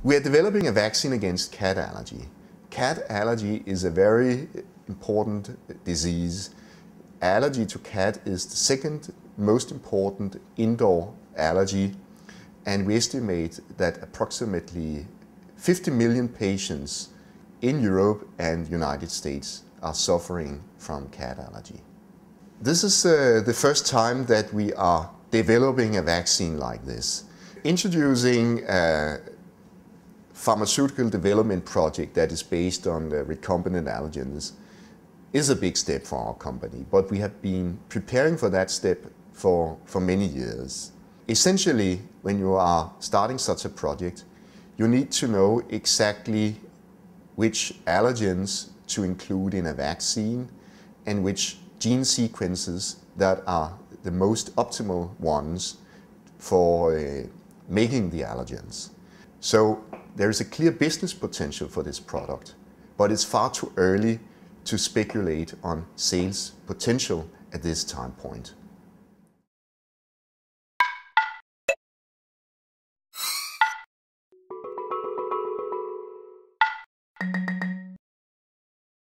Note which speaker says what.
Speaker 1: We are developing a vaccine against cat allergy. Cat allergy is a very important disease. Allergy to cat is the second most important indoor allergy, and we estimate that approximately 50 million patients in Europe and United States are suffering from cat allergy. This is the first time that we are developing a vaccine like this. Introducing a pharmaceutical development project that is based on recombinant allergens is a big step for our company, but we have been preparing for that step for many years. Essentially, when you are starting such a project, you need to know exactly which allergens to include in a vaccine and which gene sequences that are the most optimal ones for making the allergens. So there is a clear business potential for this product, but it's far too early to speculate on sales potential at this time point.